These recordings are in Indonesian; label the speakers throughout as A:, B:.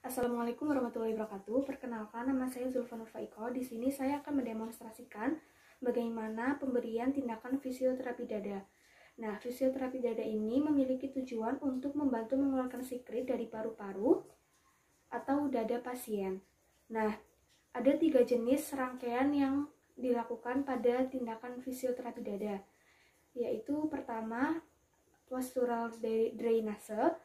A: Assalamualaikum warahmatullahi wabarakatuh. Perkenalkan, nama saya Zulfa Nur Faiko. Di sini saya akan mendemonstrasikan bagaimana pemberian tindakan fisioterapi dada. Nah, fisioterapi dada ini memiliki tujuan untuk membantu mengeluarkan sikrit dari paru-paru atau dada pasien. Nah, ada 3 jenis rangkaian yang dilakukan pada tindakan fisioterapi dada, yaitu pertama, postural drainase,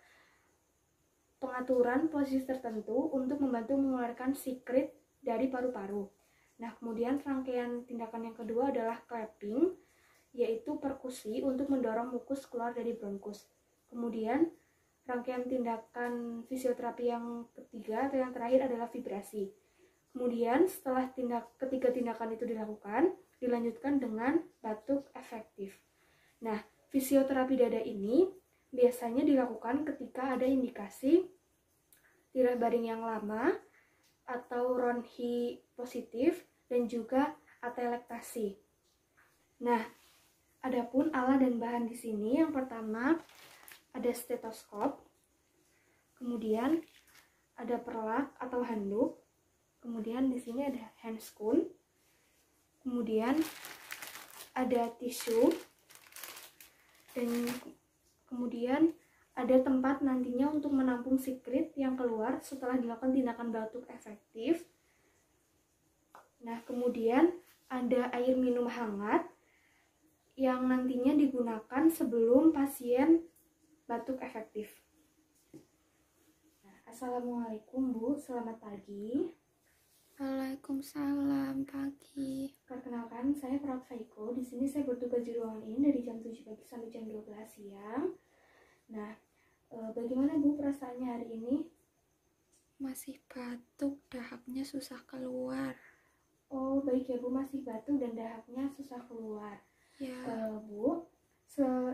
A: pengaturan posisi tertentu untuk membantu mengeluarkan sikrit dari paru-paru. Nah, kemudian rangkaian tindakan yang kedua adalah clapping, yaitu perkusi untuk mendorong mukus keluar dari bronkus. Kemudian rangkaian tindakan fisioterapi yang ketiga atau yang terakhir adalah vibrasi. Kemudian setelah ketiga tindakan itu dilakukan, dilanjutkan dengan batuk efektif. Nah, fisioterapi dada ini biasanya dilakukan ketika ada indikasi tirah baring yang lama atau ronhi positif dan juga atelektasi. Nah, adapun alat dan bahan di sini yang pertama ada stetoskop, kemudian ada perlak atau handuk, kemudian di sini ada handscoon, kemudian ada tisu, dan kemudian ada tempat nantinya untuk menampung sikrit yang keluar setelah dilakukan tindakan batuk efektif. Nah, kemudian ada air minum hangat yang nantinya digunakan sebelum pasien batuk efektif. Nah, Assalamualaikum Bu, selamat pagi.
B: Waalaikumsalam, pagi.
A: Perkenalkan, saya Prab Faiko. Di sini saya bertugas di ruangan ini dari jam 7 pagi sampai jam 12 siang. Nah, bagaimana Bu perasaannya hari ini?
B: Masih batuk, dahaknya susah keluar.
A: Oh, baik ya Bu, masih batuk dan dahaknya susah keluar.
B: Ya.
A: Bu,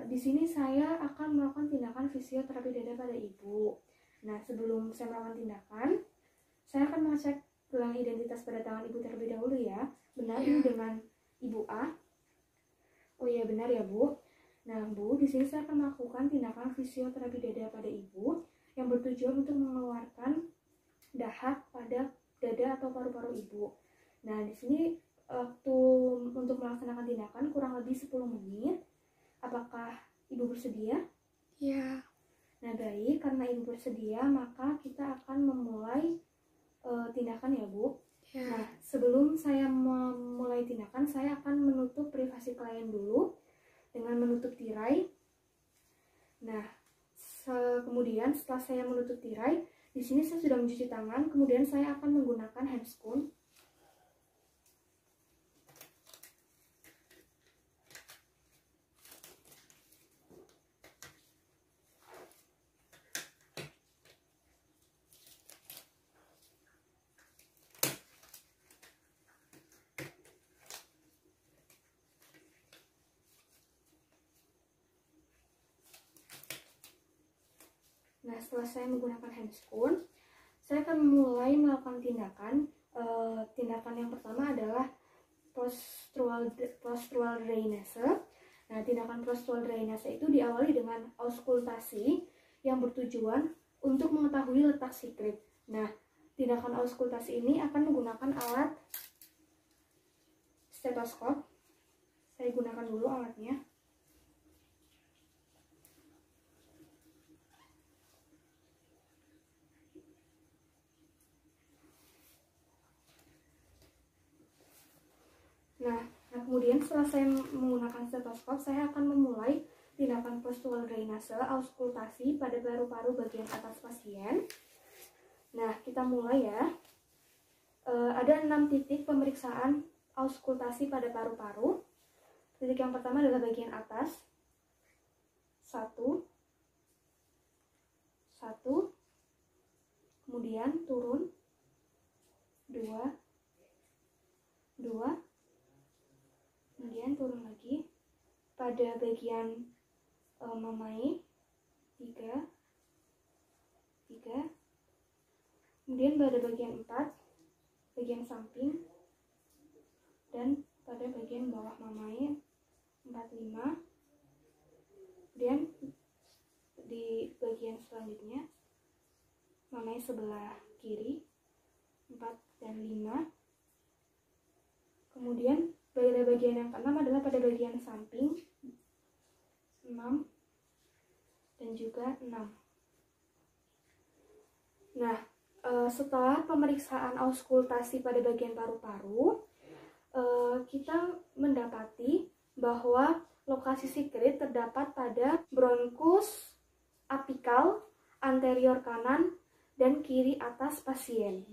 A: di sini saya akan melakukan tindakan fisioterapi dada pada Ibu. Nah, sebelum saya melakukan tindakan, saya akan mengecek gelang identitas pada tangan Ibu terlebih dahulu ya. Benar, ini dengan Ibu A. Oh iya, benar ya Bu. Nah Bu, di sini saya akan melakukan tindakan fisioterapi dada pada Ibu yang bertujuan untuk mengeluarkan dahak pada dada atau paru-paru Ibu. Nah, di sini waktu untuk melaksanakan tindakan kurang lebih 10 menit. Apakah Ibu bersedia?
B: Ya.
A: Nah, baik, karena Ibu bersedia, maka kita akan memulai tindakan ya Bu.
B: Ya.
A: Nah, sebelum saya memulai tindakan, saya akan menutup privasi klien dulu dengan menutup tirai. Nah, kemudian setelah saya menutup tirai, di sini saya sudah mencuci tangan, kemudian saya akan menggunakan handscoon. Nah, setelah saya menggunakan handscoon, saya akan mulai melakukan tindakan. Tindakan yang pertama adalah postural drainase. Nah, tindakan postural drainase itu diawali dengan auskultasi yang bertujuan untuk mengetahui letak sikrit. Nah, tindakan auskultasi ini akan menggunakan alat stetoskop. Saya gunakan dulu alatnya. Nah, kemudian setelah saya menggunakan stetoskop, saya akan memulai tindakan postural drainase auskultasi pada paru-paru bagian atas pasien. Nah, kita mulai ya. Ada 6 titik pemeriksaan auskultasi pada paru-paru. Titik yang pertama adalah bagian atas. 1, kemudian turun, 2, kemudian turun lagi pada bagian mamai, 3, kemudian pada bagian 4, bagian samping, dan pada bagian bawah mamai 4, 5, kemudian di bagian selanjutnya mamai sebelah kiri 4 dan 5. Kemudian pada bagian yang keenam adalah pada bagian samping 6 dan juga 6. Nah, setelah pemeriksaan auskultasi pada bagian paru-paru, kita mendapati bahwa lokasi sikrit terdapat pada bronkus apikal anterior kanan dan kiri atas pasien.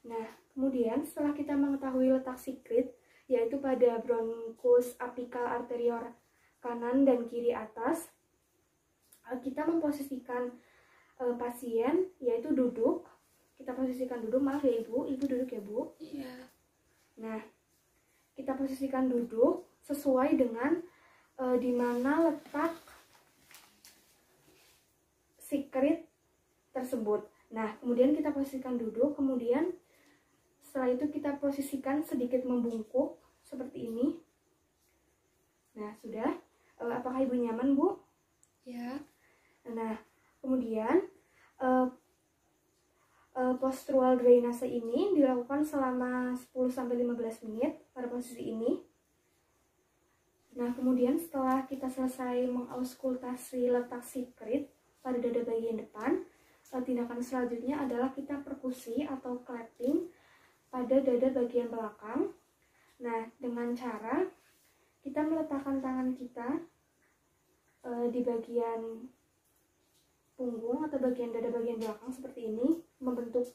A: Nah, kemudian setelah kita mengetahui letak sikrit, yaitu pada bronkus apikal anterior kanan dan kiri atas, kita memposisikan pasien, yaitu duduk. Kita posisikan duduk, maaf ya Ibu duduk ya Bu.
B: Iya.
A: Nah, kita posisikan duduk sesuai dengan di mana letak sikrit tersebut. Nah, kemudian kita posisikan duduk, kemudian setelah itu kita posisikan sedikit membungkuk seperti ini. Nah, sudah. Apakah Ibu nyaman, Bu?
B: Ya.
A: Nah, kemudian postural drainase ini dilakukan selama 10-15 menit pada posisi ini. Nah, kemudian setelah kita selesai mengauskultasi letak sikrit pada dada bagian depan, tindakan selanjutnya adalah kita perkusi atau clapping pada dada bagian belakang. Nah, dengan cara kita meletakkan tangan kita di bagian punggung atau bagian dada bagian belakang seperti ini, membentuk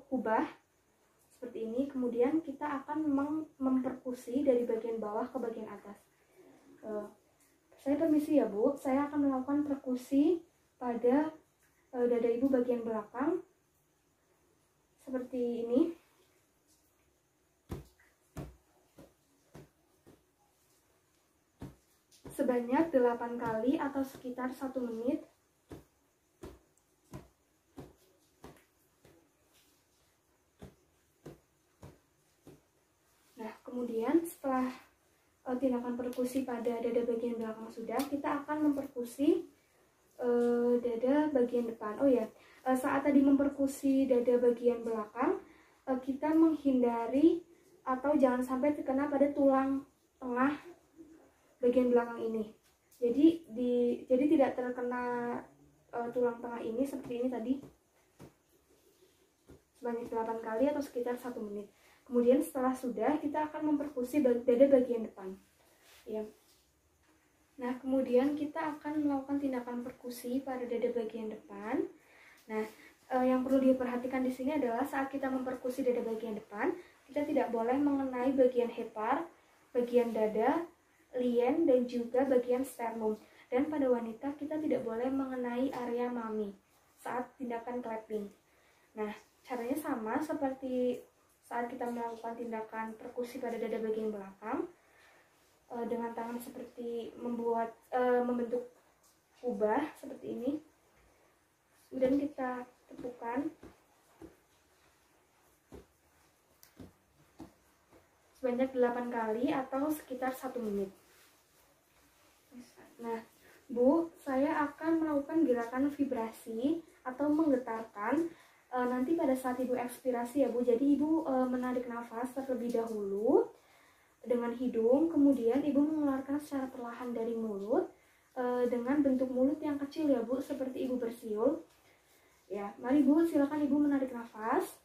A: kubah seperti ini. Kemudian kita akan memperkusi dari bagian bawah ke bagian atas. Saya permisi ya Bu, saya akan melakukan perkusi pada dada Ibu bagian belakang seperti ini. Sebanyak 8 kali atau sekitar 1 menit. Nah, kemudian setelah tindakan perkusi pada dada bagian belakang sudah, kita akan memperkusi dada bagian depan. Oh ya, saat tadi memperkusi dada bagian belakang, kita menghindari atau jangan sampai terkena pada tulang tengah bagian belakang ini. Jadi tidak terkena tulang tengah ini seperti ini tadi. Sebanyak 8 kali atau sekitar 1 menit. Kemudian setelah sudah, kita akan memperkusi dada bagian depan. Ya. Nah, kemudian kita akan melakukan tindakan perkusi pada dada bagian depan. Nah, yang perlu diperhatikan di sini adalah saat kita memperkusi dada bagian depan, kita tidak boleh mengenai bagian hepar, bagian dada, lien, dan juga bagian sternum. Dan pada wanita kita tidak boleh mengenai area mami saat tindakan clapping. Nah, caranya sama seperti saat kita melakukan tindakan perkusi pada dada bagian belakang, dengan tangan seperti membentuk kubah seperti ini. Kemudian kita tepukan sebanyak 8 kali atau sekitar 1 menit. Nah, Bu, saya akan melakukan gerakan vibrasi atau menggetarkan nanti pada saat Ibu ekspirasi ya Bu. Jadi Ibu menarik nafas terlebih dahulu dengan hidung, kemudian Ibu mengeluarkan secara perlahan dari mulut dengan bentuk mulut yang kecil ya Bu, seperti Ibu bersiul. Ya, mari Bu, silakan Ibu menarik nafas.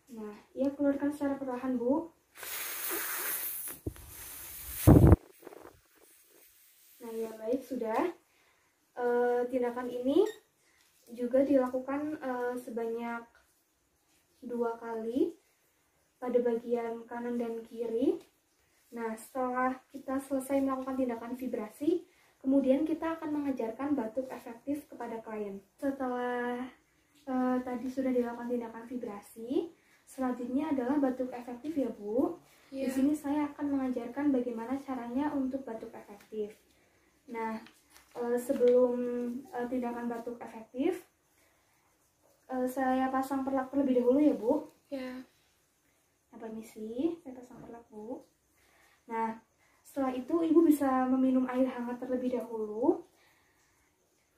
A: Nah, ya keluarkan secara perlahan Bu. Nah, ya baik, sudah. Tindakan ini juga dilakukan sebanyak 2 kali pada bagian kanan dan kiri. Nah, setelah kita selesai melakukan tindakan vibrasi, kemudian kita akan mengajarkan batuk efektif kepada klien. Setelah tadi sudah dilakukan tindakan vibrasi, selanjutnya adalah batuk efektif ya Bu. Di sini saya akan mengajarkan bagaimana caranya untuk batuk efektif. Nah, sebelum tindakan batuk efektif, saya pasang perlak terlebih dahulu ya Bu.
B: Ya.
A: Nah, permisi, saya pasang perlak Bu. Nah, Setelah itu ibu bisa meminum air hangat terlebih dahulu.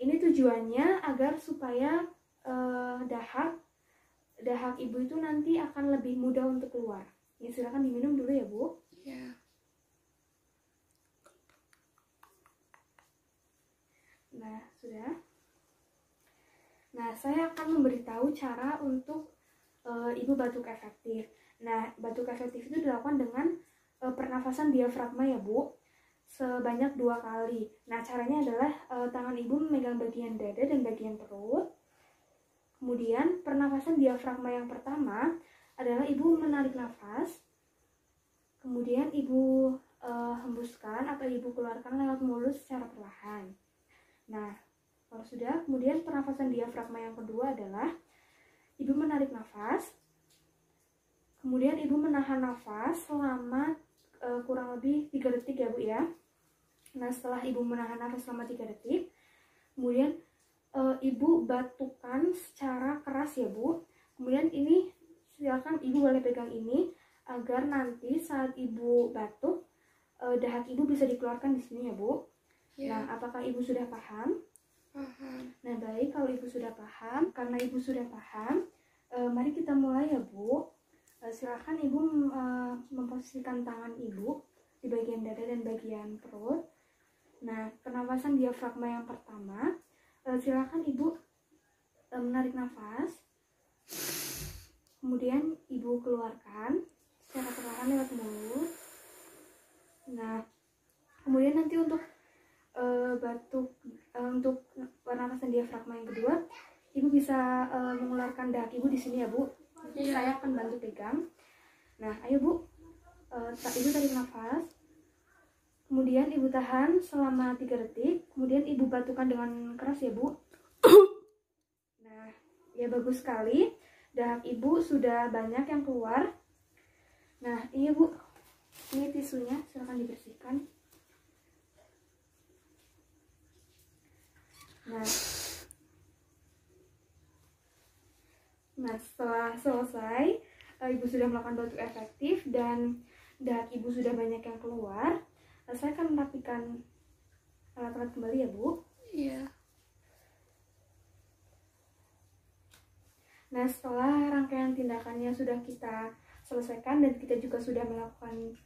A: Ini tujuannya agar supaya dahak ibu itu nanti akan lebih mudah untuk keluar. Ya, silakan diminum dulu ya Bu.
B: Ya.
A: Nah, sudah. Nah, saya akan memberitahu cara untuk ibu batuk efektif. Nah, batuk efektif itu dilakukan dengan pernafasan diafragma ya Bu, sebanyak 2 kali. Nah, caranya adalah tangan ibu memegang bagian dada dan bagian perut. Kemudian pernafasan diafragma yang pertama adalah ibu menarik nafas, kemudian ibu hembuskan atau ibu keluarkan lewat mulut secara perlahan. Nah, kalau sudah, kemudian pernafasan diafragma yang kedua adalah ibu menarik nafas, kemudian ibu menahan nafas selama kurang lebih 3 detik ya Bu ya. Nah, setelah ibu menahan nafas selama 3 detik, kemudian ibu batukan secara keras ya Bu. Kemudian ini silakan ibu boleh pegang ini agar nanti saat ibu batuk dahak ibu bisa dikeluarkan di sini ya Bu.
B: Ya.
A: Nah, apakah ibu sudah paham?
B: Paham.
A: Nah, baik, kalau ibu sudah paham, karena ibu sudah paham, mari kita mulai ya Bu. Silakan ibu memposisikan tangan ibu di bagian dada dan bagian perut. Nah, pernafasan diafragma yang pertama, silakan ibu menarik nafas, kemudian ibu keluarkan secara perlahan lewat mulut. Nah, kemudian nanti untuk untuk pernafasan diafragma yang kedua, ibu bisa mengeluarkan dahak ibu di sini ya Bu.
B: Iya.
A: Saya akan bantu pegang. Nah, ayo Bu, ibu tarik nafas, kemudian ibu tahan selama 3 detik, kemudian ibu batukan dengan keras ya Bu. Nah, ya bagus sekali, dahak ibu sudah banyak yang keluar. Nah, ini Bu, ini tisunya, silakan dibersihkan. Nah, setelah selesai, ibu sudah melakukan batuk efektif dan dahak ibu sudah banyak yang keluar. Saya akan merapikan alat-alat kembali ya Bu.
B: Iya.
A: Nah, setelah rangkaian tindakannya sudah kita selesaikan dan kita juga sudah melakukan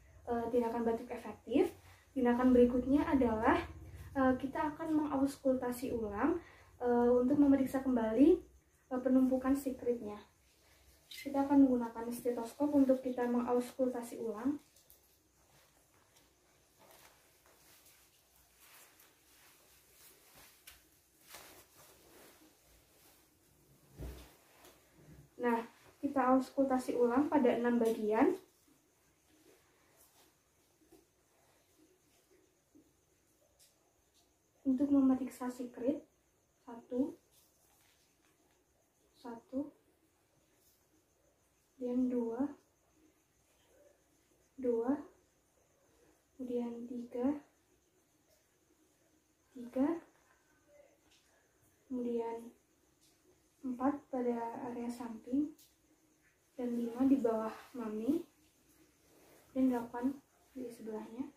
A: tindakan batuk efektif, tindakan berikutnya adalah kita akan mengauskultasi ulang untuk memeriksa kembali penumpukan sikritnya. Kita akan menggunakan stetoskop untuk kita mengauskultasi ulang. Nah, kita auskultasi ulang pada 6 bagian. Untuk memeriksa sikrit, 1, kemudian 2, kemudian 3, kemudian 4 pada area samping, dan 5 di bawah mami, dan 8 di sebelahnya,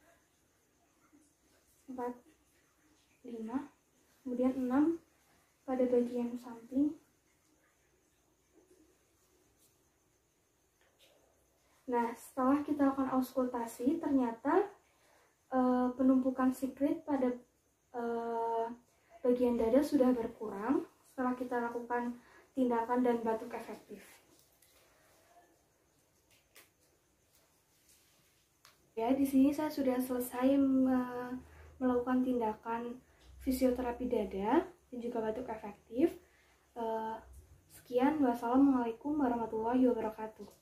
A: 4, 5, kemudian 6 pada bagian samping. Nah, setelah kita lakukan auskultasi, ternyata penumpukan sikrit pada bagian dada sudah berkurang setelah kita lakukan tindakan dan batuk efektif. Ya, di sini saya sudah selesai melakukan tindakan fisioterapi dada dan juga batuk efektif. Sekian, wassalamualaikum warahmatullahi wabarakatuh.